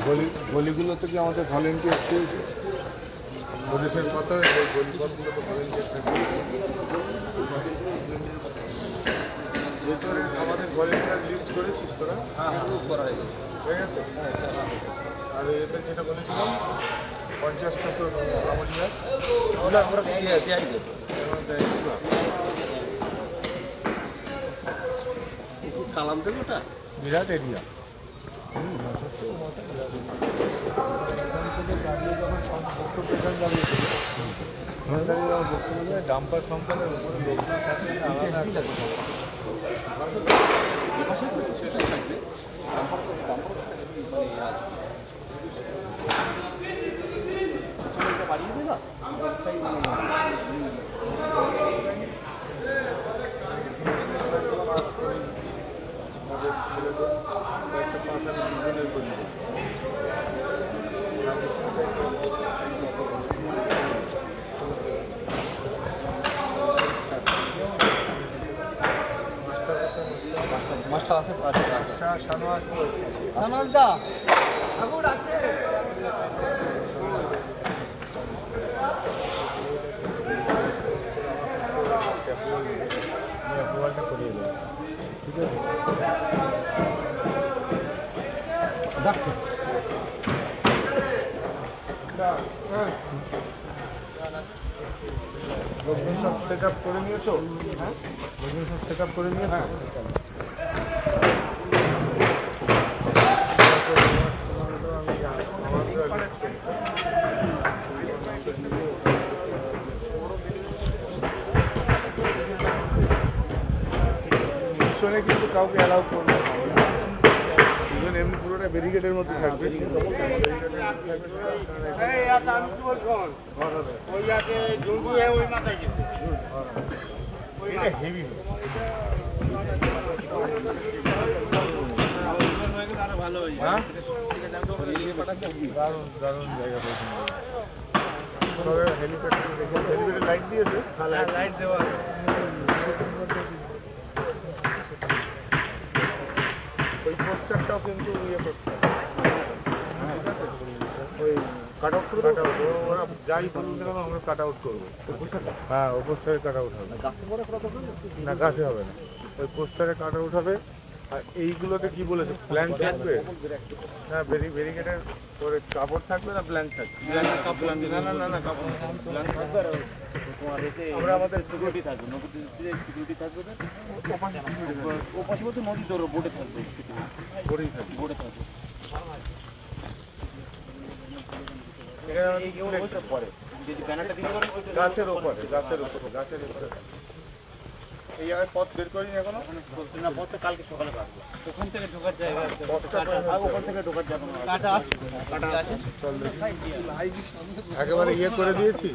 গলিগুলোতে কি আমাদের ভলেন্টিয়ার পেয়েছে? পুলিশের কথা ওই গলিপথগুলোতে ভলেন্টিয়ার থাকবে। ভেতরে আমাদের ভলেন্টিয়ার লিস্ট করেছিস তোরা? হ্যাঁ করা হয়ে গেছে। আর এতে যেটা বলেছিলাম 50টা তো আমলিয়া ওটা আমরা দেওয়া যেত। কালাম দেবো ওটা বিরাট এরিয়া। ডাম্পার ফাম্পারের উপরে লোকজন থাকলে আলাদা বাড়িয়ে দেবা মাস্টার আছে শানু আছে নামাজদা ঠাকুর আছে অ্যাপ্রুভালটা করিয়ে দেবো। ঠিক আছে লোকজন সব সেট আপ করে নিয়েছো? হ্যাঁ লোকজন সব সেট আপ করে নিয়ে হ্যাঁ মিশনে কিন্তু কাউকে অ্যালাউ করবে না। দুজন এমনি পুরোটা ব্যারিকেডের মধ্যে থাকবে। এটা হেভি ভালো দারুণ দারুণ জায়গা পেয়েছেন। হেলিপ্যাড লাইট দিয়েছে? লাইট দেওয়া ওই পোস্টারটাও কিন্তু ইয়ে করতে হবে। ওই কাট আউট করে ওরা যাই বলুন আমরা কাট আউট করবো। হ্যাঁ ওই পোস্টারে কাট আউট হবে না, গাছে হবে না, ওই পোস্টারে কাট আউট হবে। আর এইগুলোতে কি বলেছে প্ল্যান থাকবে না? ব্যারিকেডের পরে কাপড় থাকবে না ব্ল্যাঙ্ক থাকবে? না কাপড় আমরা আমাদের সিকিউরিটি থাকবে সিকিউরিটি থাকবে ও পাশে বলতে নদী তোর বোটে থাকবে করেই থাকবে। বোটে থাকবে পরে যদি ব্যানারটা দিতে পারেন গাছের ওপরে এই জায়গায় পথ বের করিনি এখনো না পথটা কালকে সকালে কাটবো ওখান থেকে ঢোকার জায়গা ওখান থেকে ঢোকার জায়গা কাটা আছে একেবারে ইয়ে করে দিয়েছি,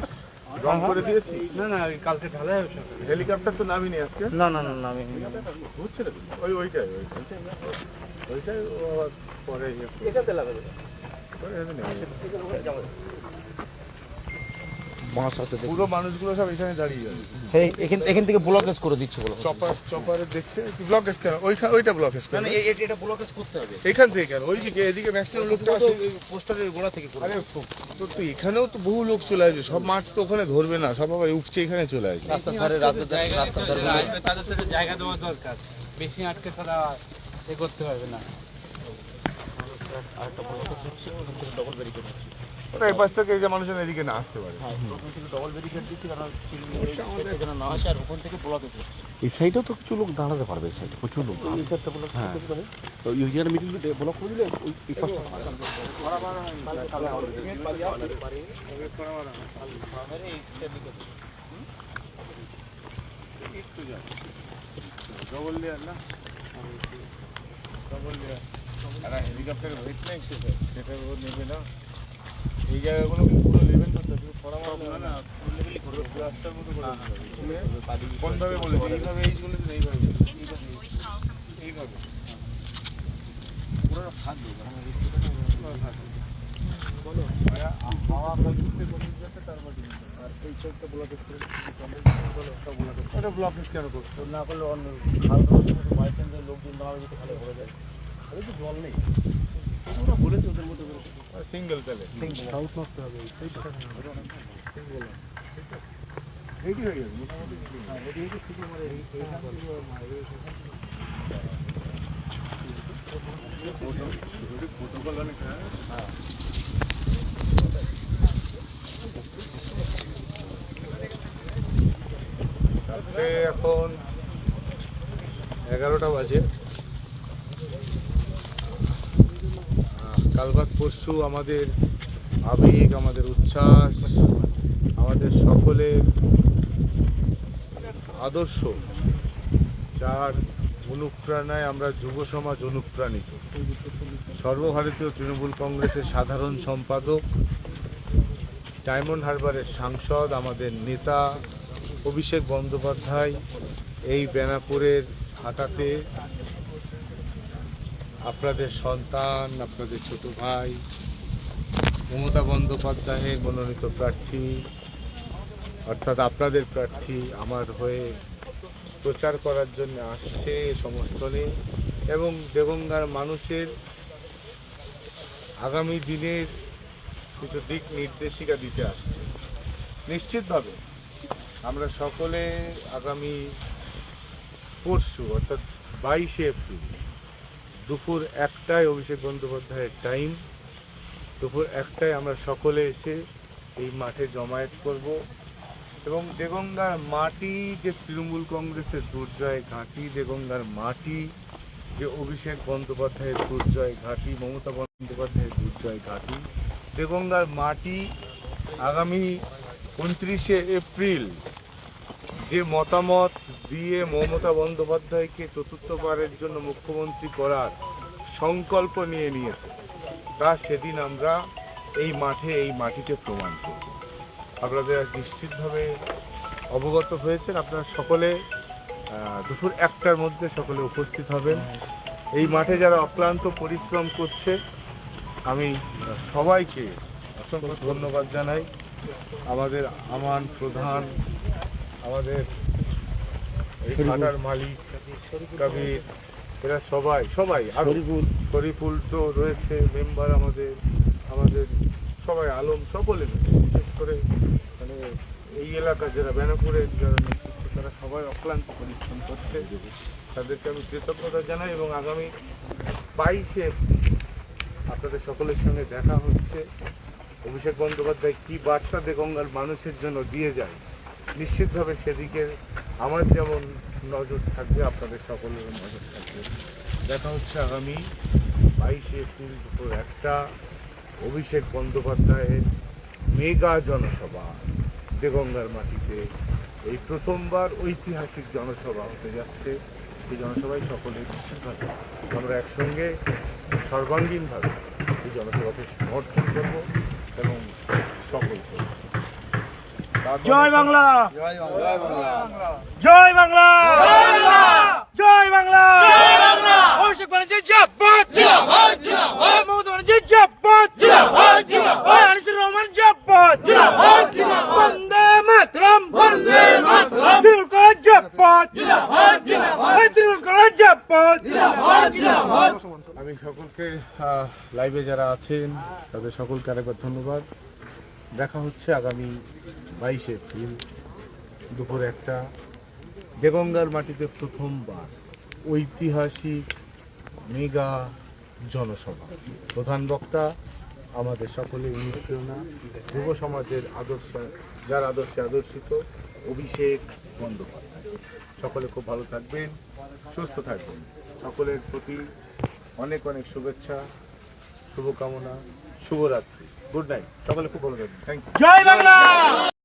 রং করে দিয়েছি। না কালকে ঢালাই হবে হেলিকপ্টার তো নামিনি আজকে। না আমি বুঝছে না ওইটাই ও আবার পরে ইয়ে এটাতে লাগাবে করে পুরো মানুষগুলো সব এখানে দাঁড়িয়ে যাবে। এখান থেকে ব্লকেজ করে দিচ্ছে বলো চপারে দেখতে ব্লকেজ কেন? ওইটা ব্লকেজ কেন? এটা ব্লকেজ করতে হবে এখান থেকে কেন? ওইদিকে এদিকে ম্যাক্সিমাম লোকটা আসে পোস্টারের গোড়া থেকে আরে তো এখানেও তো বহু লোক চলে আসবে, সব মাঠ তো ওখানে ধরবে না, সব আবার উপচে এখানে চলে আসবে। রাস্তার ধারে তাদের সাথে জায়গা দেওয়া দরকার, বেশি আটকে তারা এ করতে পারবে না। ডবল ব্যারিকেড ওটা এই পাশ থেকে এই যে মানুষজন এদিকে না আসতে পারে। ডবল ব্যারিকেড দিচ্ছি কারণ না আসে আর ওখান থেকে ব্লকেজ হচ্ছে। এই সাইডেও তো কিছু লোক দাঁড়াতে পারবে, এই সাইডে প্রচুর লোক। হ্যাঁ তো ইউজিয়ার মিডিল ব্লক করে দিলে এই পাশটা ডবল লেয়ার না, ডবল লেয়ার। আর হেলিকপ্টারের ভেট নেই সেটার উপর নেবে না। এই জায়গাগুলো পুরো লেভেল করতে হবে, রাস্তার মতো করে কোনভাবে বলেছে? এইভাবে এইগুলো এইভাবে পুরো থাকবে বলো হাওয়া করতে যাচ্ছে তারপর আর এই সাইডটা ব্লকেজ করে এটা ব্লকেজ কেন করছে না করলে অন্য খালটা বাইচান্সের লোকজন দাঁড়াবে যদি খালে ভরে যায়, তো জল নেই। ওরা বলেছে ওদের মতো করে সিঙ্গেল তাহলে রেডি হয়ে যাবে মোটামুটি এখন 11টা বাজে। কাল বাদ পরশু আমাদের আবেগ, আমাদের উচ্ছ্বাস, আমাদের সকলের আদর্শ, যার অনুপ্রেরণায় আমরা যুব সমাজ অনুপ্রাণিত, সর্বভারতীয় তৃণমূল কংগ্রেসের সাধারণ সম্পাদক, ডায়মন্ড হারবারের সাংসদ, আমাদের নেতা অভিষেক বন্দ্যোপাধ্যায় এই বেনাপুরের হাটাতে আপনাদের সন্তান, আপনাদের ছোট ভাই মমতা বন্দ্যোপাধ্যায়ের মনোনীত প্রার্থী, অর্থাৎ আপনাদের প্রার্থী আমার হয়ে প্রচার করার জন্য আসছে সমর্থনে এবং দেগঙ্গার মানুষের আগামী দিনের কিছু দিক নির্দেশিকা দিতে আসছে। নিশ্চিতভাবে আমরা সকলে আগামী পরশু অর্থাৎ 22শে এপ্রিল দুপুর 1টায় অভিষেক বন্দ্যোপাধ্যায়ের টাইম, দুপুর 1টায় আমরা সকলে এসে এই মাঠে জমায়েত করব এবং দেগঙ্গার মাটি যে তৃণমূল কংগ্রেসের দুর্জয় ঘাঁটি, দেগঙ্গার মাটি যে অভিষেক বন্দ্যোপাধ্যায়ের দুর্জয় ঘাঁটি, মমতা বন্দ্যোপাধ্যায়ের দুর্জয় ঘাঁটি, দেগঙ্গার মাটি আগামী 29শে এপ্রিল যে মতামত দিয়ে মমতা বন্দ্যোপাধ্যায়কে চতুর্থবারের জন্য মুখ্যমন্ত্রী করার সংকল্প নিয়েছে, তা সেদিন আমরা এই মাঠে এই মাটিতে প্রমাণ করব। আপনাদের নিশ্চিতভাবে অবগত হয়েছেন, আপনারা সকলে দুপুর 1টার মধ্যে সকলে উপস্থিত হবেন। এই মাঠে যারা অক্লান্ত পরিশ্রম করছে আমি সবাইকে অসংখ্য ধন্যবাদ জানাই। আমাদের আমান প্রধান, আমাদের এই ঘাটার মালিক কবির, এরা সবাই আর শরীফুল তো রয়েছে মেম্বার, আমাদের সবাই আলম, সকলে বিশেষ করে মানে এই এলাকার যারা বেনাপুরের যারা নেতৃত্ব তারা সবাই অক্লান্ত পরিশ্রম করছে, তাদেরকে আমি কৃতজ্ঞতা জানাই এবং আগামী 22শে আপনাদের সকলের সঙ্গে দেখা হচ্ছে। অভিষেক বন্দ্যোপাধ্যায় কী বার্তা দেগঙ্গার মানুষের জন্য দিয়ে যায়, নিশ্চিতভাবে সেদিকে আমার যেমন নজর থাকবে আপনাদের সকলের নজর থাকবে। দেখা হচ্ছে আগামী 22শে এপ্রিল দুপুর 1টা অভিষেক বন্দ্যোপাধ্যায়ের মেগা জনসভা দেগঙ্গার মাটিতে। এই প্রথমবার ঐতিহাসিক জনসভা হতে যাচ্ছে। এই জনসভায় সকলে নিশ্চিতভাবে আমরা একসঙ্গে সর্বাঙ্গীনভাবে এই জনসভাকে সমর্থন করব এবং সফল করব। জয় বাংলা, জয় বাংলা, জয় বাংলা, জয় বাংলা, অভিষেক ব্যানার্জি জিন্দাবাদ, জিন্দাবাদ, জিন্দাবাদ, মমতা ব্যানার্জি জিন্দাবাদ, জিন্দাবাদ, জিন্দাবাদ, আনিসুর রহমান জিন্দাবাদ, জিন্দাবাদ, জিন্দাবাদ, বন্দে মাতরম, বন্দে মাতরম, তৃণমূল কংগ্রেস জিন্দাবাদ, জিন্দাবাদ, জিন্দাবাদ, তৃণমূল কংগ্রেস জিন্দাবাদ, জিন্দাবাদ, জিন্দাবাদ। আমি সকলকে লাইভে যারা আছেন তাদের সকলকে আরেকবার ধন্যবাদ। দেখা হচ্ছে আগামী 22শে এপ্রিল দুপুর 1টা দেগঙ্গার মাটিতে প্রথমবার ঐতিহাসিক মেগা জনসভা। প্রধান বক্তা আমাদের সকলের অনুপ্রেরণা, যুব সমাজের আদর্শ, যার আদর্শে আদর্শিত অভিষেক বন্দ্যোপাধ্যায়। সকলে খুব ভালো থাকবেন, সুস্থ থাকবেন। সকলের প্রতি অনেক অনেক শুভেচ্ছা, শুভকামনা, শুভরাত্রি, গুড নাইট। সকলে খুব ভালো থাকবেন। Thank you. জয় বাংলা।